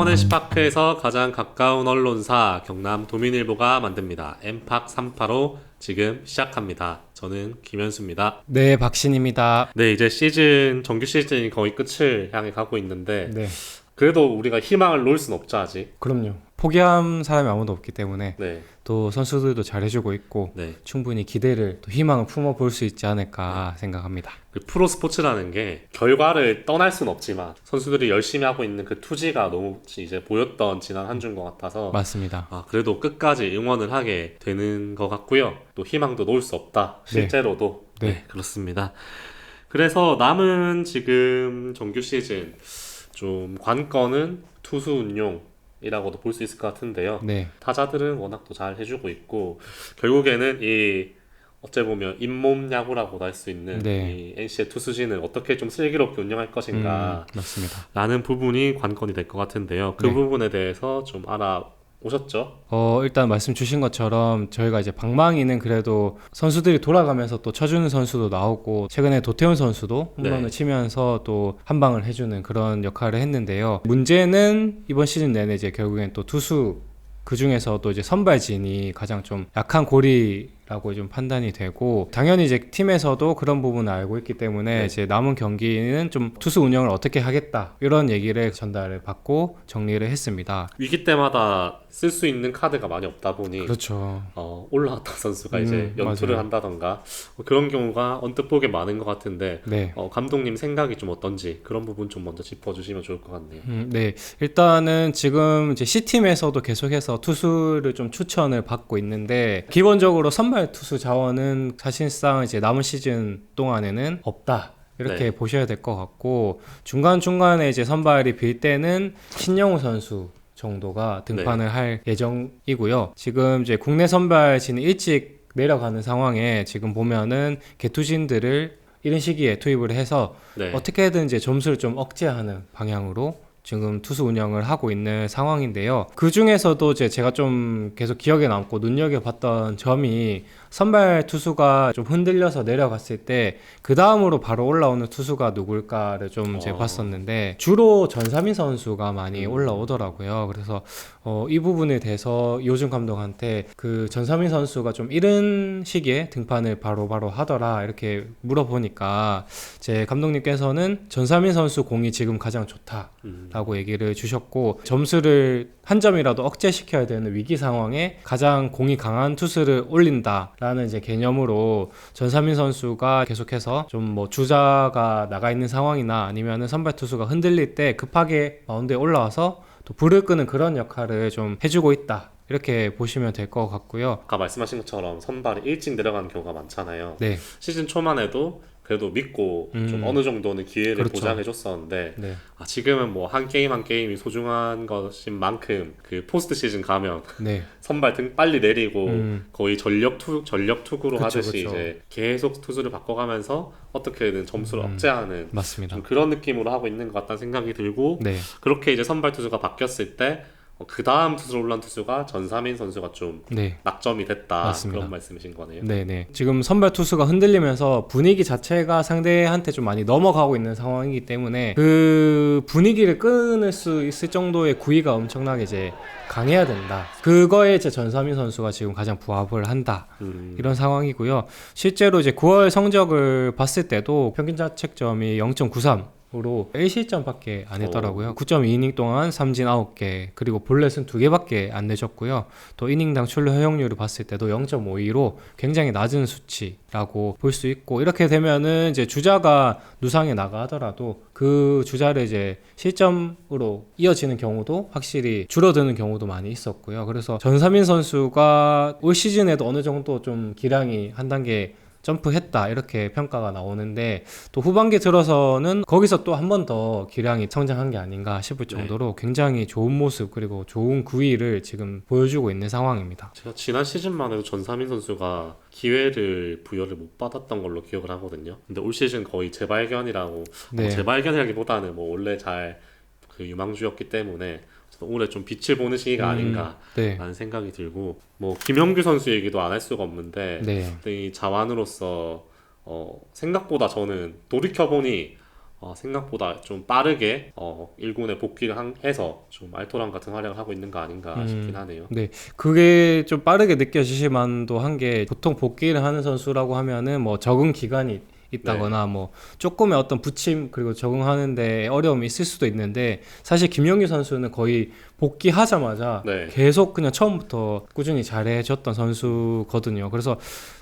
수원 NC파크에서 가장 가까운 언론사 경남 도민일보가 만듭니다. 엠팍 385 지금 시작합니다. 저는 김현수입니다. 네, 박신입니다. 네, 이제 정규 시즌이 거의 끝을 향해 가고 있는데 네, 그래도 우리가 희망을 놓을 순 없죠, 아직. 그럼요. 포기한 사람이 아무도 없기 때문에 네, 또 선수들도 잘해주고 있고 네. 충분히 기대를 또 희망을 품어볼 수 있지 않을까 생각합니다. 그 프로 스포츠라는 게 결과를 떠날 순 없지만 선수들이 열심히 하고 있는 그 투지가 너무 이제 보였던 지난 한 주인 것 같아서 맞습니다. 그래도 끝까지 응원을 하게 되는 것 같고요. 또 희망도 놓을 수 없다. 실제로도. 네. 네, 그렇습니다. 그래서 남은 지금 정규 시즌 좀 관건은 투수 운용이라고도 볼 수 있을 것 같은데요. 네, 타자들은 워낙 또 잘 해주고 있고 결국에는 이 어째 보면 잇몸 야구라고도 할 수 있는 네. 이 NC의 투수진을 어떻게 좀 슬기롭게 운영할 것인가 맞습니다. 라는 부분이 관건이 될 것 같은데요. 그 네. 부분에 대해서 좀 알아오셨죠? 일단 말씀 주신 것처럼 저희가 이제 방망이는 그래도 선수들이 돌아가면서 또 쳐주는 선수도 나오고 최근에 도태훈 선수도 홈런을 네. 치면서 또 한 방을 해주는 그런 역할을 했는데요. 문제는 이번 시즌 내내 이제 결국엔 또 투수 그 중에서도 이제 선발진이 가장 좀 약한 고리라고 좀 판단이 되고 당연히 이제 팀에서도 그런 부분을 알고 있기 때문에 네. 이제 남은 경기는 좀 투수 운영을 어떻게 하겠다 이런 얘기를 전달을 받고 정리를 했습니다. 위기 때마다 쓸 수 있는 카드가 많이 없다 보니 그렇죠. 올라왔던 선수가 이제 연투를 맞아요. 한다던가 그런 경우가 언뜻 보기 많은 것 같은데 네. 감독님 생각이 좀 어떤지 그런 부분 좀 먼저 짚어주시면 좋을 것 같네요. 네. 일단은 지금 이제 C팀에서도 계속해서 투수를 좀 추천을 받고 있는데 기본적으로 선발 투수 자원은 사실상 이제 남은 시즌 동안에는 없다. 이렇게 네. 보셔야 될 것 같고 중간중간에 이제 선발이 빌 때는 신영우 선수 정도가 등판을 할 예정이고요. 지금 이제 국내 선발진이 일찍 내려가는 상황에 지금 보면은 개투진들을 이런 시기에 투입을 해서 네. 어떻게든 이제 점수를 좀 억제하는 방향으로 지금 투수 운영을 하고 있는 상황인데요. 그 중에서도 제가 좀 계속 기억에 남고 눈여겨봤던 점이 선발 투수가 좀 흔들려서 내려갔을 때 그 다음으로 바로 올라오는 투수가 누굴까를 좀 제가 봤었는데 주로 전삼인 선수가 많이 올라오더라고요. 그래서 이 부분에 대해서 이호준 감독한테 그 전삼인 선수가 좀 이른 시기에 등판을 바로 하더라 이렇게 물어보니까 제 감독님께서는 전삼인 선수 공이 지금 가장 좋다라고 얘기를 주셨고 점수를 한 점이라도 억제시켜야 되는 위기 상황에 가장 공이 강한 투수를 올린다라는 이제 개념으로 전삼인 선수가 계속해서 좀 뭐 주자가 나가 있는 상황이나 아니면은 선발 투수가 흔들릴 때 급하게 마운드에 올라와서 또 불을 끄는 그런 역할을 좀 해주고 있다. 이렇게 보시면 될 것 같고요. 아까 말씀하신 것처럼 선발이 일찍 내려가는 경우가 많잖아요. 네, 시즌 초만 해도 그래도 믿고 좀 어느 정도는 기회를 그렇죠. 보장해줬었는데 네, 지금은 뭐 한 게임 한 게임이 소중한 것인 만큼 그 포스트 시즌 가면 네, 선발 등 빨리 내리고 거의 전력 투구로 그쵸, 하듯이 그쵸. 이제 계속 투수를 바꿔가면서 어떻게든 점수를 억제하는 맞습니다. 좀 그런 느낌으로 하고 있는 것 같다는 생각이 들고 네, 그렇게 이제 선발 투수가 바뀌었을 때 그 다음 투수로 올라온 투수가 전삼인 선수가 좀 네. 낙점이 됐다 맞습니다. 그런 말씀이신 거네요. 네네. 지금 선발 투수가 흔들리면서 분위기 자체가 상대한테 좀 많이 넘어가고 있는 상황이기 때문에 그 분위기를 끊을 수 있을 정도의 구위가 엄청나게 이제 강해야 된다. 그거에 제 전삼인 선수가 지금 가장 부합을 한다. 이런 상황이고요. 실제로 이제 9월 성적을 봤을 때도 평균 자책점이 0.93. 으로 1실점밖에 안 했더라고요. 9.2이닝 동안 삼진 9개 그리고 볼넷은 2개밖에 안 내줬고요. 또 이닝당 출루 허용률을 봤을 때도 0.52로 굉장히 낮은 수치라고 볼 수 있고 이렇게 되면은 이제 주자가 누상에 나가 하더라도 그 주자를 이제 실점으로 이어지는 경우도 확실히 줄어드는 경우도 많이 있었고요. 그래서 전삼인 선수가 올 시즌에도 어느 정도 좀 기량이 한 단계 점프했다 이렇게 평가가 나오는데 또 후반기 들어서는 거기서 또 한 번 더 기량이 성장한 게 아닌가 싶을 정도로 굉장히 좋은 모습 그리고 좋은 구위를 지금 보여주고 있는 상황입니다. 제가 지난 시즌만 해도 전삼인 선수가 기회를 부여를 못 받았던 걸로 기억을 하거든요. 근데 올 시즌 거의 재발견이라고 네. 재발견이라기보다는 뭐 원래 잘 그 유망주였기 때문에 올해 좀 빛을 보는 시기가 아닌가 네. 라는 생각이 들고 뭐 김영규 선수 얘기도 안 할 수가 없는데 네. 이 자완으로서 생각보다 저는 돌이켜보니 생각보다 좀 빠르게 1군에 복귀를 해서 좀 알토란 같은 활약을 하고 있는 거 아닌가 싶긴 하네요. 네, 그게 좀 빠르게 느껴지실 만도 한 게 보통 복귀를 하는 선수라고 하면은 뭐 적응 기간이 있다거나 뭐 조금의 어떤 부침 그리고 적응하는데 어려움이 있을 수도 있는데 사실 김영규 선수는 거의 복귀하자마자 네. 계속 그냥 처음부터 꾸준히 잘해줬던 선수거든요. 그래서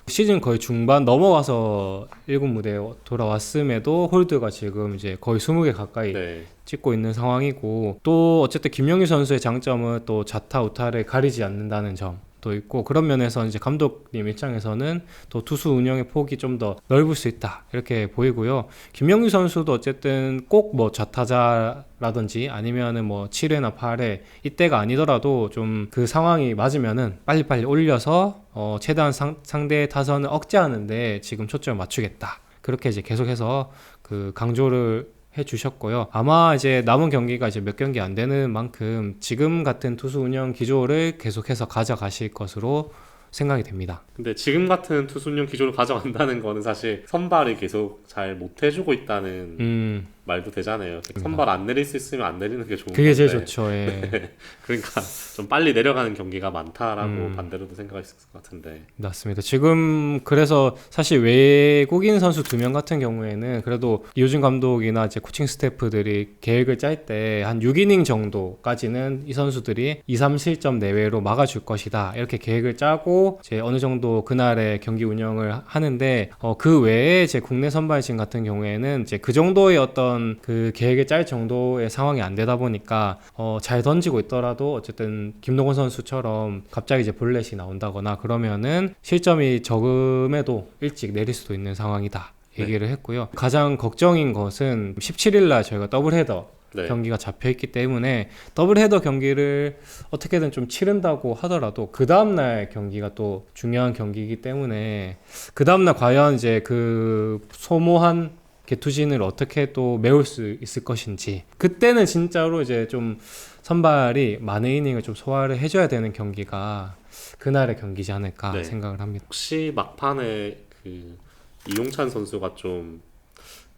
시즌 거의 중반 넘어가서 1군 무대에 돌아왔음에도 홀드가 지금 이제 거의 20개 가까이 네. 찍고 있는 상황이고 또 어쨌든 김영규 선수의 장점은 또 좌타 우타를 가리지 않는다는 점도 있고 그런 면에서 이제 감독님 입장에서는 또 투수 운영의 폭이 좀 더 넓을 수 있다 이렇게 보이고요. 김영규 선수도 어쨌든 꼭 뭐 좌타자라든지 아니면은 뭐 7회나 8회 이때가 아니더라도 좀 그 상황이 맞으면은 빨리빨리 올려서 최대한 상대 타선을 억제하는데 지금 초점을 맞추겠다. 그렇게 이제 계속해서 그 강조를 해주셨고요. 아마 이제 남은 경기가 이제 몇 경기 안 되는 만큼 지금 같은 투수 운영 기조를 계속해서 가져가실 것으로 생각이 됩니다. 근데 지금 같은 투수 운영 기조를 가져간다는 거는 사실 선발이 계속 잘 못해주고 있다는 말도 되잖아요. 선발 안 내릴 수 있으면 안 내리는 게 좋은 그게 제일 건데. 좋죠. 예. 그러니까 좀 빨리 내려가는 경기가 많다라고 반대로도 생각할 수 있을 것 같은데. 맞습니다. 지금 그래서 사실 외국인 선수 2명 같은 경우에는 그래도 이호준 감독이나 이제 코칭 스태프들이 계획을 짤 때 한 6이닝 정도까지는 이 선수들이 2, 3실점 내외로 막아줄 것이다. 이렇게 계획을 짜고 이제 어느 정도 그날의 경기 운영을 하는데 그 외에 이제 국내 선발진 같은 경우에는 이제 그 정도의 어떤 그 계획을 짤 정도의 상황이 안 되다 보니까 잘 던지고 있더라도 어쨌든 김동원 선수처럼 갑자기 이제 볼넷이 나온다거나 그러면은 실점이 적음에도 일찍 내릴 수도 있는 상황이다 얘기를 했고요. 가장 걱정인 것은 17일날 저희가 더블헤더 네. 경기가 잡혀있기 때문에 더블헤더 경기를 어떻게든 좀 치른다고 하더라도 그 다음날 경기가 또 중요한 경기이기 때문에 그 다음날 과연 이제 그 소모한 개투진을 어떻게 또 메울 수 있을 것인지 그때는 진짜로 이제 좀 선발이 많은 이닝을 좀 소화를 해줘야 되는 경기가 그날의 경기지 않을까 네. 생각을 합니다. 혹시 막판에 그 이용찬 선수가 좀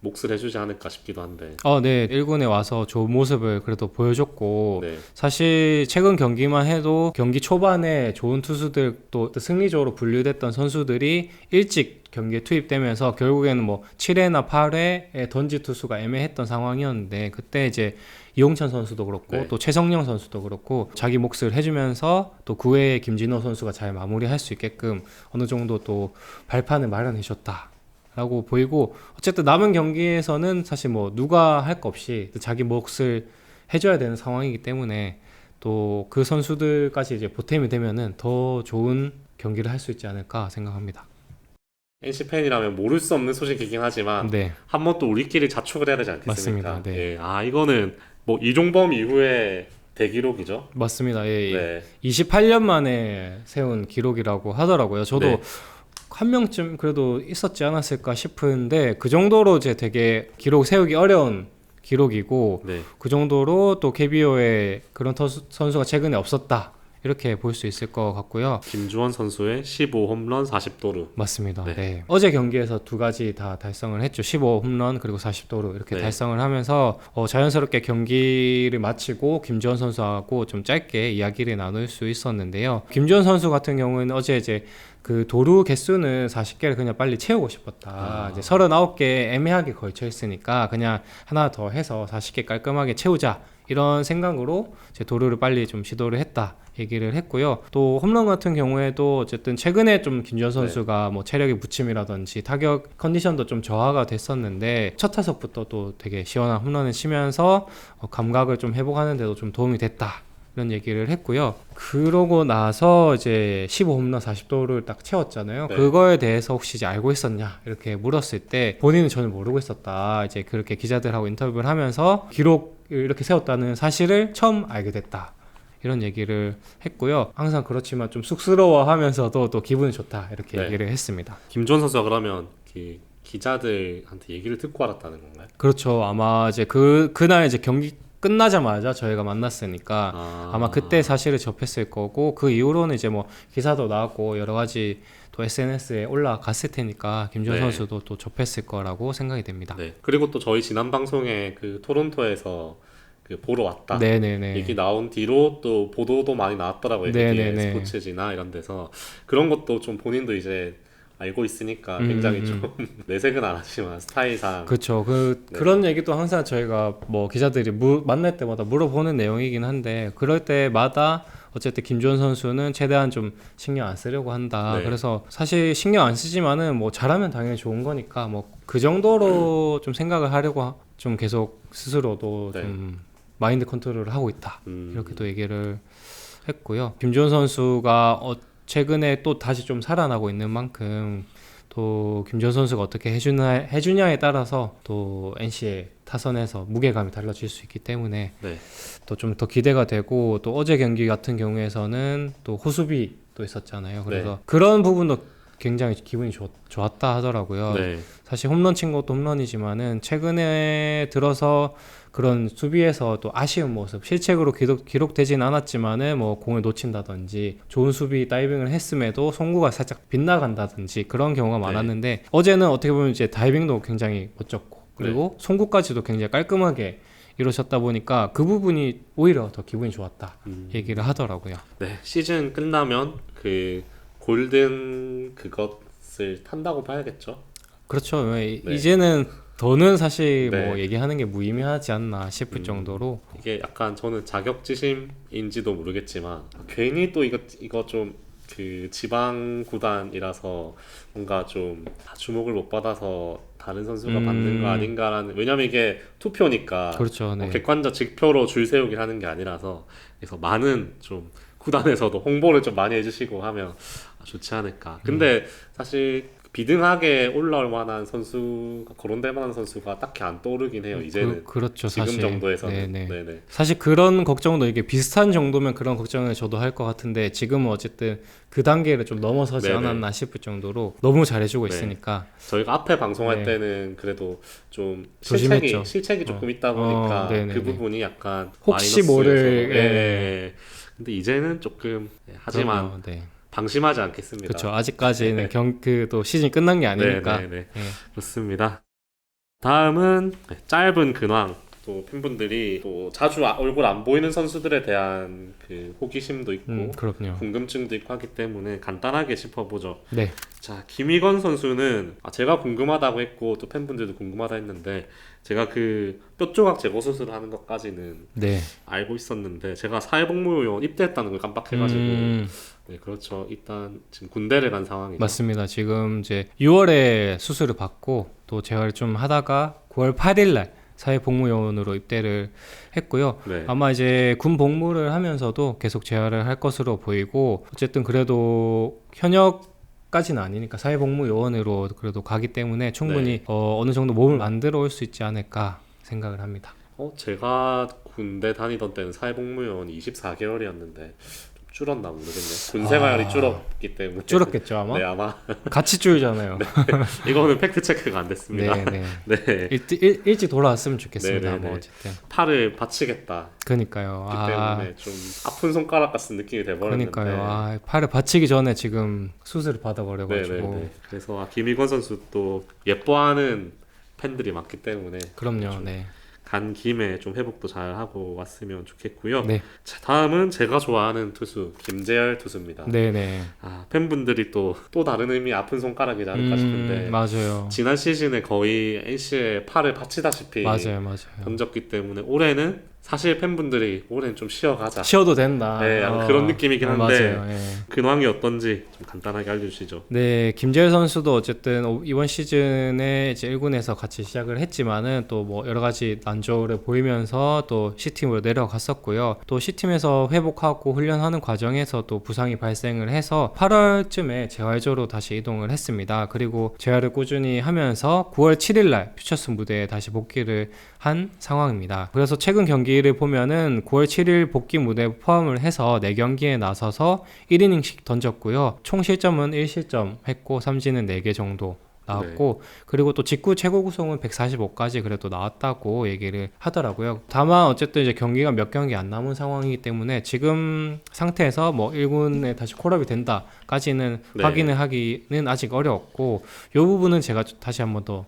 몫을 해주지 않을까 싶기도 한데. 네. 1군에 와서 좋은 모습을 그래도 보여줬고 네. 사실 최근 경기만 해도 경기 초반에 좋은 투수들 또 승리적으로 분류됐던 선수들이 일찍 경기에 투입되면서 결국에는 뭐 7회나 8회에 던지 투수가 애매했던 상황이었는데 그때 이제 이용찬 선수도 그렇고 네. 또 최성령 선수도 그렇고 자기 몫을 해주면서 또 9회에 김진호 선수가 잘 마무리할 수 있게끔 어느 정도 또 발판을 마련해 줬다 라고 보이고 어쨌든 남은 경기에서는 사실 뭐 누가 할 거 없이 자기 몫을 해줘야 되는 상황이기 때문에 또 그 선수들까지 이제 보탬이 되면은 더 좋은 경기를 할 수 있지 않을까 생각합니다. NC 팬이라면 모를 수 없는 소식이긴 하지만 네, 한 번 또 우리끼리 자축을 해야 되지 않겠습니까? 맞습니다. 네. 예. 이거는 뭐 이종범 이후에 대기록이죠. 맞습니다. 예, 네. 28년 만에 세운 기록이라고 하더라고요. 저도 네. 한 명쯤 그래도 있었지 않았을까 싶은데 그 정도로 이제 되게 기록 세우기 어려운 기록이고 네. 그 정도로 또 KBO에 그런 선수가 최근에 없었다 이렇게 볼 수 있을 것 같고요. 김주원 선수의 15홈런 40도루. 맞습니다. 네. 네. 어제 경기에서 두 가지 다 달성을 했죠. 15홈런 그리고 40도루 이렇게 네. 달성을 하면서 자연스럽게 경기를 마치고 김주원 선수하고 좀 짧게 이야기를 나눌 수 있었는데요. 김주원 선수 같은 경우는 어제 이제 그 도루 개수는 40개를 그냥 빨리 채우고 싶었다. 이제 39개 애매하게 걸쳐 있으니까 그냥 하나 더 해서 40개 깔끔하게 채우자. 이런 생각으로 제 도루를 빨리 좀 시도를 했다 얘기를 했고요. 또 홈런 같은 경우에도 어쨌든 최근에 좀 김주원 선수가 뭐 체력의 부침이라든지 타격 컨디션도 좀 저하가 됐었는데 첫 타석부터 또 되게 시원한 홈런을 치면서 감각을 좀 회복하는 데도 좀 도움이 됐다. 이런 얘기를 했고요. 그러고 나서 이제 15홈런 40도를 딱 채웠잖아요. 네. 그거에 대해서 혹시 이제 알고 있었냐 이렇게 물었을 때 본인은 전혀 모르고 있었다. 이제 그렇게 기자들하고 인터뷰를 하면서 기록을 이렇게 세웠다는 사실을 처음 알게 됐다. 이런 얘기를 했고요. 항상 그렇지만 좀 쑥스러워하면서도 또 기분이 좋다 이렇게 네. 얘기를 했습니다. 김주원 선수가 그러면 기자들한테 얘기를 듣고 알았다는 건가요? 그렇죠. 아마 이제 그날 이제 경기 끝나자마자 저희가 만났으니까 아마 그때 사실을 접했을 거고 그 이후로는 이제 뭐 기사도 나왔고 여러 가지 또 SNS에 올라갔을 테니까 김주현 네. 선수도 또 접했을 거라고 생각이 됩니다. 네. 그리고 또 저희 지난 방송에 그 토론토에서 그 보러 왔다 네네네. 얘기 나온 뒤로 또 보도도 많이 나왔더라고요. 네네네. 스포츠지나 이런 데서 그런 것도 좀 본인도 이제 알고 있으니까 굉장히 좀 내색은 안 하지만 스타일상 그렇죠. 네. 그런 얘기도 항상 저희가 뭐 기자들이 만날 때마다 물어보는 내용이긴 한데 그럴 때마다 어쨌든 김주현 선수는 최대한 좀 신경 안 쓰려고 한다. 네. 그래서 사실 신경 안 쓰지만은 뭐 잘하면 당연히 좋은 거니까 뭐 그 정도로 좀 생각을 하려고 좀 계속 스스로도 네. 좀 마인드 컨트롤을 하고 있다. 음. 이렇게 또 얘기를 했고요. 김주현 선수가 최근에 또 다시 좀 살아나고 있는 만큼 또 김주현 선수가 어떻게 해주냐에 따라서 또 NC의 타선에서 무게감이 달라질 수 있기 때문에 네. 또 좀 더 기대가 되고 또 어제 경기 같은 경우에서는 또 호수비 또 있었잖아요. 그래서 네. 그런 부분도 굉장히 기분이 좋았다 하더라고요. 네. 사실 홈런 친 것도 홈런이지만은 최근에 들어서 그런 수비에서 또 아쉬운 모습 실책으로 기록되진 않았지만은 뭐 공을 놓친다든지 좋은 수비 다이빙을 했음에도 송구가 살짝 빗나간다든지 그런 경우가 많았는데 어제는 어떻게 보면 이제 다이빙도 굉장히 멋졌고 그리고 송구까지도 굉장히 깔끔하게 이루어졌다 보니까 그 부분이 오히려 더 기분이 좋았다 얘기를 하더라고요. 네. 시즌 끝나면 그 골든 그것을 탄다고 봐야겠죠. 그렇죠. 이제는 더는 사실 네. 뭐 얘기하는 게 무의미하지 않나 싶을 정도로 이게 약간 저는 자격지심인지도 모르겠지만 괜히 또 이거 좀 그 지방 구단이라서 뭔가 좀 주목을 못 받아서 다른 선수가 받는 거 아닌가라는, 왜냐면 이게 투표니까 그렇죠. 네. 객관적 직표로 줄 세우기를 하는 게 아니라서 그래서 많은 좀 구단에서도 홍보를 좀 많이 해주시고 하면 좋지 않을까. 근데 사실 비등하게 올라올 만한 선수가 거론될 만한 선수가 딱히 안 떠오르긴 해요. 이제는 그렇죠. 지금 사실. 정도에서는. 네네. 네네. 사실 그런 걱정도 이게 비슷한 정도면 그런 걱정을 저도 할 것 같은데 지금은 어쨌든 그 단계를 좀 넘어서지 네네. 않았나 싶을 정도로 너무 잘해주고 네. 있으니까 저희가 앞에 방송할 네. 때는 그래도 좀 조심했죠. 실책이 조금 있다 보니까 네네네. 그 부분이 약간 혹시 마이너스여서. 모를 네. 근데 이제는 조금 하지만 그럼요. 네. 방심하지 않겠습니다. 그렇죠. 아직까지는 또 시즌 끝난 게 아니니까. 네네네. 네. 그렇습니다. 다음은 짧은 근황. 또 팬분들이 또 자주 얼굴 안 보이는 선수들에 대한 그 호기심도 있고 그럼요. 궁금증도 있고 하기 때문에 간단하게 짚어보죠. 네. 자, 김희건 선수는 제가 궁금하다고 했고 또 팬분들도 궁금하다 했는데 제가 그 뼈 조각 제거 수술을 하는 것까지는 네. 알고 있었는데 제가 사회복무요원 입대했다는 걸 깜빡해가지고 네, 그렇죠. 일단 지금 군대를 간 상황이죠. 맞습니다. 지금 이제 6월에 수술을 받고 또 재활 좀 하다가 9월 8일 날 사회복무요원으로 입대를 했고요. 네. 아마 이제 군 복무를 하면서도 계속 재활을 할 것으로 보이고 어쨌든 그래도 현역까지는 아니니까 사회복무요원으로 그래도 가기 때문에 충분히 네. 어느 정도 몸을 만들어 올 수 있지 않을까 생각을 합니다. 제가 군대 다니던 때는 사회복무요원이 24개월이었는데 줄었나 모르겠네. 군 생활이 줄었기 때문에. 줄었겠죠 아마? 네, 아마. 같이 줄잖아요. 이거는 팩트 체크가 안 됐습니다. 네네. 네. 일찍 돌아왔으면 좋겠습니다. 네네네. 뭐 어쨌든. 팔을 받치겠다. 그러니까요. 그 때문에 좀 아픈 손가락 같은 느낌이 돼버렸는데. 그러니까요. 팔을 받치기 전에 지금 수술을 받아버려가지고. 네네네. 그래서 김희권 선수 또 예뻐하는 팬들이 많기 때문에 그럼요. 네. 간 김에 좀 회복도 잘 하고 왔으면 좋겠고요. 네. 자, 다음은 제가 좋아하는 투수 김재열 투수입니다. 네네. 팬분들이 또 다른 의미 아픈 손가락이지 않을까 싶은데 맞아요. 지난 시즌에 거의 NC의 팔을 받치다시피 맞아요. 던졌기 때문에 올해는 사실 팬분들이 올해는 좀 쉬어가자. 쉬어도 된다. 네, 약간 그런 느낌이긴 한데 맞아요. 예. 근황이 어떤지 좀 간단하게 알려주시죠. 네, 김재열 선수도 어쨌든 이번 시즌에 이제 1군에서 같이 시작을 했지만은 또 뭐 여러 가지 난조를 보이면서 또 C팀으로 내려갔었고요. 또 C팀에서 회복하고 훈련하는 과정에서 또 부상이 발생을 해서 8월쯤에 재활조로 다시 이동을 했습니다. 그리고 재활을 꾸준히 하면서 9월 7일 날 퓨처스 무대에 다시 복귀를 한 상황입니다. 그래서 최근 경기를 보면은 9월 7일 복귀 무대 포함을 해서 4경기에 나서서 1이닝씩 던졌고요. 총 실점은 1실점 했고 삼진은 4개 정도 나왔고 그리고 또 직구 최고 구속은 145까지 그래도 나왔다고 얘기를 하더라고요. 다만 어쨌든 이제 경기가 몇 경기 안 남은 상황이기 때문에 지금 상태에서 뭐 1군에 다시 콜업이 된다까지는 네. 확인을 하기는 아직 어려웠고 이 부분은 제가 다시 한번 더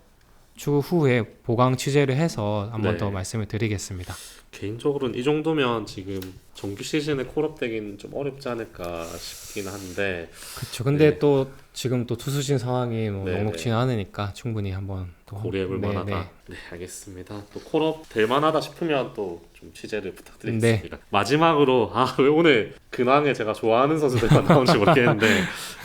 추후 후에 보강 취재를 해서 한번 네. 더 말씀을 드리겠습니다. 개인적으로는 이 정도면 지금 정규 시즌에 콜업되기는 좀 어렵지 않을까 싶긴 한데 그렇죠. 근데 네. 또 지금 또 투수진 상황이 뭐 네, 녹록지 않으니까 충분히 한번 또 고려해볼 네, 만하다. 네. 네, 알겠습니다. 또 콜업 될 만하다 싶으면 또 좀 취재를 부탁드리겠습니다. 마지막으로 왜 오늘 근황에 제가 좋아하는 선수들만 나오는지 모르겠는데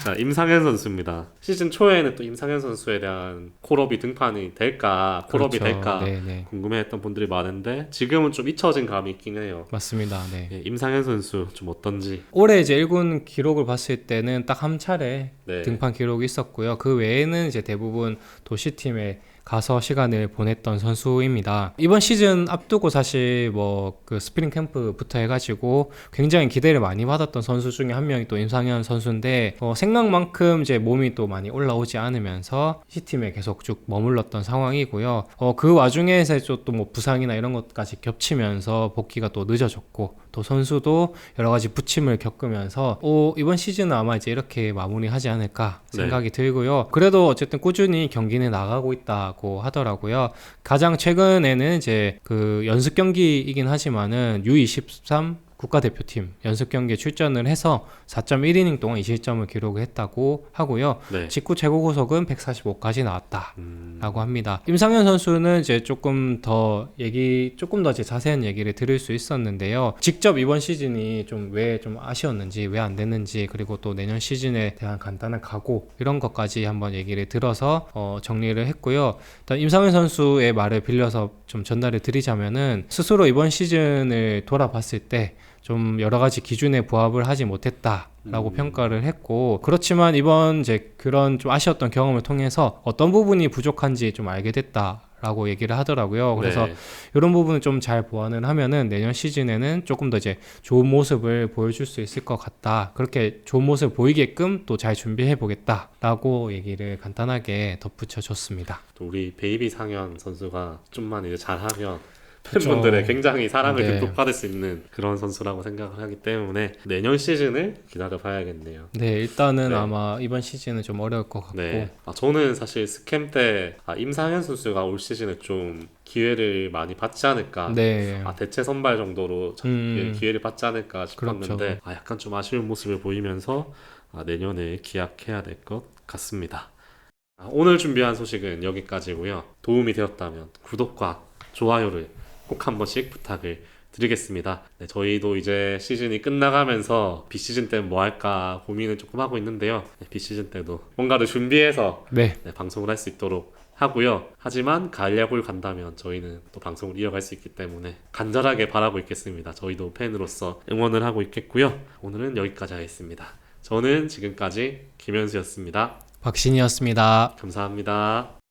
자, 임상현 선수입니다. 시즌 초에는 또 임상현 선수에 대한 콜업이 등판이 될까, 콜업이 그렇죠. 될까 네, 네. 궁금해했던 분들이 많은데 지금은 좀 잊혀진 감이 있긴 해요. 맞습니다. 네. 예, 임상현 선수 좀 어떤지. 올해 이제 1군 기록을 봤을 때는 딱 한 차례 네. 등판 기록이 있었고요. 그 외에는 이제 대부분 도시팀에 가서 시간을 보냈던 선수입니다. 이번 시즌 앞두고 사실 뭐 그 스프링 캠프부터 해가지고 굉장히 기대를 많이 받았던 선수 중에 한 명이 또 임상현 선수인데 생각만큼 이제 몸이 또 많이 올라오지 않으면서 시팀에 계속 쭉 머물렀던 상황이고요. 그 와중에서 또 뭐 부상이나 이런 것까지 겹치면서 복귀가 또 늦어졌고 또 선수도 여러 가지 부침을 겪으면서 이번 시즌은 아마 이제 이렇게 마무리하지 않을까 생각이 들고요. 그래도 어쨌든 꾸준히 경기는 나가고 있다고 하더라고요. 가장 최근에는 이제 그 연습 경기이긴 하지만은 U23 국가대표팀 연습 경기에 출전을 해서 4.1이닝 동안 2실점을 기록했다고 하고요. 네. 직구 최고 구속은 145까지 나왔다라고 합니다. 임상현 선수는 이제 조금 더 이제 자세한 얘기를 들을 수 있었는데요. 직접 이번 시즌이 좀 왜 좀 아쉬웠는지, 왜 안 됐는지, 그리고 또 내년 시즌에 대한 간단한 각오 이런 것까지 한번 얘기를 들어서 정리를 했고요. 일단 임상현 선수의 말을 빌려서 좀 전달을 드리자면은 스스로 이번 시즌을 돌아봤을 때 좀 여러 가지 기준에 부합을 하지 못했다라고 평가를 했고, 그렇지만 이번 이제 그런 좀 아쉬웠던 경험을 통해서 어떤 부분이 부족한지 좀 알게 됐다라고 얘기를 하더라고요. 그래서 네. 이런 부분을 좀 잘 보완을 하면은 내년 시즌에는 조금 더 이제 좋은 모습을 보여줄 수 있을 것 같다. 그렇게 좋은 모습을 보이게끔 또 잘 준비해 보겠다라고 얘기를 간단하게 덧붙여 줬습니다. 또 우리 베이비 상현 선수가 좀만 이제 잘하면 그쵸. 팬분들의 굉장히 사랑을 네. 듬뿍 받을 수 있는 그런 선수라고 생각을 하기 때문에 내년 시즌을 기다려 봐야겠네요. 네, 일단은 네. 아마 이번 시즌은 좀 어려울 것 같고. 네. 저는 사실 스캠 때 임상현 선수가 올 시즌에 좀 기회를 많이 받지 않을까. 네. 대체 선발 정도로 기회를 받지 않을까 싶었는데 그렇죠. 약간 좀 아쉬운 모습을 보이면서 내년에 기약해야 될 것 같습니다. 오늘 준비한 소식은 여기까지고요. 도움이 되었다면 구독과 좋아요를 꼭 한 번씩 부탁을 드리겠습니다. 네, 저희도 이제 시즌이 끝나가면서 비시즌 때는 뭐 할까 고민을 조금 하고 있는데요. 비시즌 때도 뭔가를 준비해서 네. 방송을 할 수 있도록 하고요. 하지만 가을 야구를 간다면 저희는 또 방송을 이어갈 수 있기 때문에 간절하게 바라고 있겠습니다. 저희도 팬으로서 응원을 하고 있겠고요. 오늘은 여기까지 하겠습니다. 저는 지금까지 김현수였습니다. 박신이었습니다. 감사합니다.